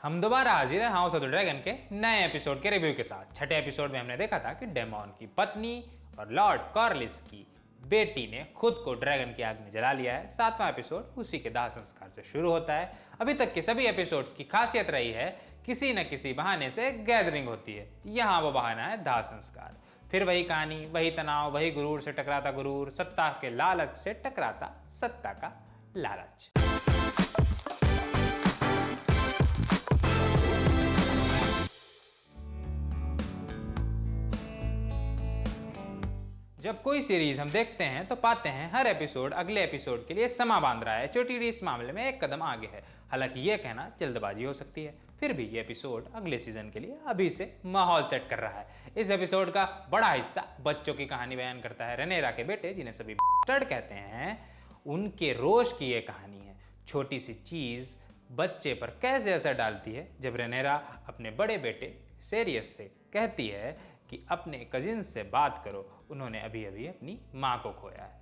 हम दोबारा हाजिर है हाउस ऑफ द ड्रैगन के नए एपिसोड के रिव्यू के साथ। छठे एपिसोड में हमने देखा था कि डेमॉन की पत्नी और लॉर्ड कॉर्लिस की बेटी ने खुद को ड्रैगन की आग में जला लिया है। सातवां एपिसोड उसी के दाह संस्कार से शुरू होता है। अभी तक के सभी एपिसोड्स की खासियत रही है किसी न किसी बहाने से गैदरिंग होती है। यहाँ वो बहाना है दाह संस्कार। फिर वही कहानी, वही तनाव, वही गुरूर से टकराता गुरूर, सत्ता के लालच से टकराता सत्ता का लालच। जब कोई सीरीज हम देखते हैं तो पाते हैं हर एपिसोड अगले एपिसोड के लिए समा बांध रहा है। ओटीटी इस मामले में एक कदम आगे है। हालांकि यह कहना जल्दबाजी हो सकती है, फिर भी ये एपिसोड अगले सीजन के लिए अभी से माहौल सेट कर रहा है। इस एपिसोड का बड़ा हिस्सा बच्चों की कहानी बयान करता है। रेनेरा के बेटे, जिन्हें सभी बास्टर्ड कहते हैं, उनके रोष की ये कहानी है। छोटी सी चीज बच्चे पर कैसे असर डालती है। जब रेनेरा अपने बड़े बेटे सेरियस से कहती है कि अपने कजिन से बात करो, उन्होंने अभी अभी अपनी माँ को खोया है,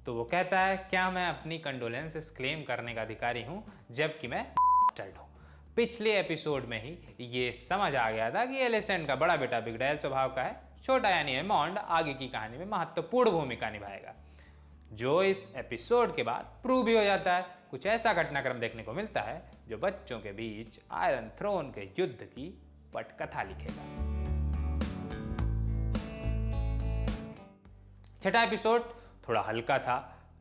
तो वो कहता है, क्या मैं अपनी कंडोलेंसेस क्लेम करने का अधिकारी हूं जबकि मैं बास्टर्ड हूं। पिछले एपिसोड में ही ये समझ आ गया था कि एलिसेंट का बड़ा बेटा बिगड़ैल स्वभाव का है। छोटा यानी एमॉन्ड आगे की कहानी में महत्वपूर्ण भूमिका निभाएगा, जो इस एपिसोड के बाद प्रूव भी हो जाता है। कुछ ऐसा घटनाक्रम देखने को मिलता है जो बच्चों के बीच आयरन थ्रोन के युद्ध की पटकथा लिखेगा। छठा एपिसोड थोड़ा हल्का था।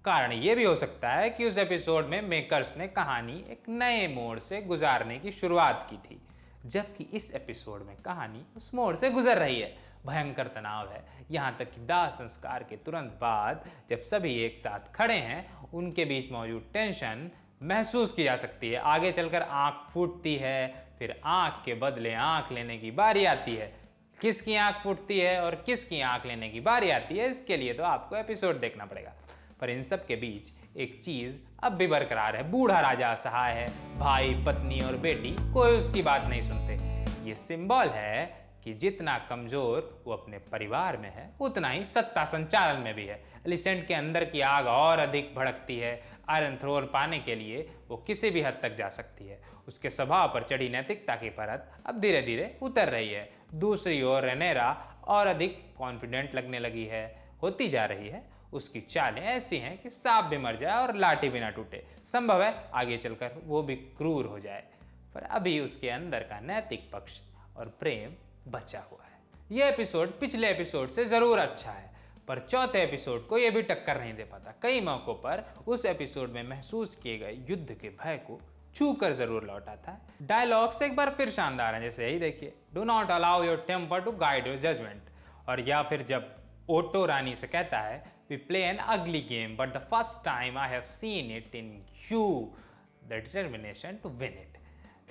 कारण यह भी हो सकता है कि उस एपिसोड में मेकर्स ने कहानी एक नए मोड़ से गुजारने की शुरुआत की थी, जबकि इस एपिसोड में कहानी उस मोड़ से गुजर रही है। भयंकर तनाव है, यहाँ तक कि दाह संस्कार के तुरंत बाद जब सभी एक साथ खड़े हैं, उनके बीच मौजूद टेंशन महसूस की जा सकती है। आगे चलकर आंख फूटती है, फिर आंख के बदले आंख लेने की बारी आती है। किसकी आंख फूटती है और किसकी आंख लेने की बारी आती है, इसके लिए तो आपको एपिसोड देखना पड़ेगा। पर इन सब के बीच एक चीज अब भी बरकरार है। बूढ़ा राजा असहाय है, भाई, पत्नी और बेटी कोई उसकी बात नहीं सुनते। ये सिंबल है कि जितना कमजोर वो अपने परिवार में है, उतना ही सत्ता संचालन में भी है। एलिसेंट के अंदर की आग और अधिक भड़कती है। आयरन थ्रोन पाने के लिए वो किसी भी हद तक जा सकती है। उसके स्वभाव पर चढ़ी नैतिकता की परत अब धीरे धीरे उतर रही है। दूसरी ओर रेनेरा और अधिक कॉन्फिडेंट लगने लगी है, होती जा रही है। उसकी चालें ऐसी हैं कि सांप भी मर जाए और लाठी भी ना टूटे। संभव है आगे चलकर वो भी क्रूर हो जाए, पर अभी उसके अंदर का नैतिक पक्ष और प्रेम बचा हुआ है। यह एपिसोड पिछले एपिसोड से जरूर अच्छा है, पर चौथे एपिसोड को यह भी टक्कर नहीं दे पाता। कई मौकों पर उस एपिसोड में महसूस किए गए युद्ध के भय को छू कर जरूर लौट आता है। डायलॉग्स एक बार फिर शानदार हैं, जैसे यही देखिए, do not allow your temper to guide your judgement. और या फिर जब ओटो रानी से कहता है, we play an ugly game but the first time I have seen it in you the determination to win it.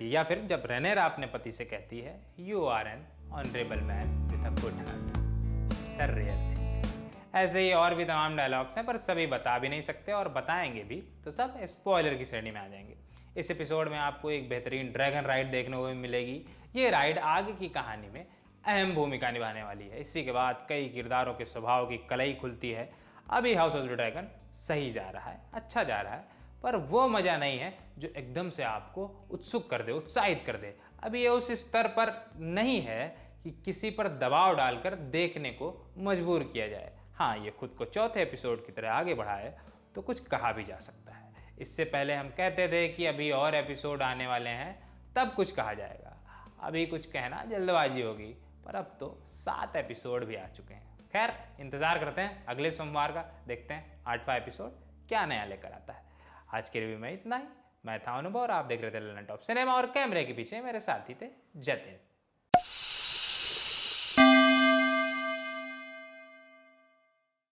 या फिर जब रेनेरा अपने पति से कहती है, you are an honourable man with a good heart, sir real thing. ऐसे ही और भी तमाम डायलॉग्स हैं, पर सभी बता भी नहीं सकते, और बताएंगे भी तो सब स्पॉइलर की श्रेणी में आ जाएंगे। इस एपिसोड में आपको एक बेहतरीन ड्रैगन राइड देखने को मिलेगी। ये राइड आगे की कहानी में अहम भूमिका निभाने वाली है। इसी के बाद कई किरदारों के स्वभाव की कलई खुलती है। अभी हाउस ऑफ द ड्रैगन सही जा रहा है, अच्छा जा रहा है, पर वो मजा नहीं है जो एकदम से आपको उत्सुक कर दे, उत्साहित कर दे। अभी ये उस स्तर पर नहीं है कि किसी पर दबाव डालकर देखने को मजबूर किया जाए। हाँ, ये खुद को चौथे एपिसोड की तरह आगे बढ़ाए तो कुछ कहा भी जा सकता है। इससे पहले हम कहते थे कि अभी और एपिसोड आने वाले हैं, तब कुछ कहा जाएगा। अभी कुछ कहना जल्दबाजी होगी, पर अब तो 7 एपिसोड भी आ चुके हैं। खैर, इंतजार करते हैं अगले सोमवार का, देखते हैं 8वां एपिसोड क्या नया लेकर आता है। आज के रिव्यू में इतना ही। मैं था अनुभव और आप देख रहे थे ललन टॉप सिनेमा, और कैमरे के पीछे मेरे साथी थे जतिन।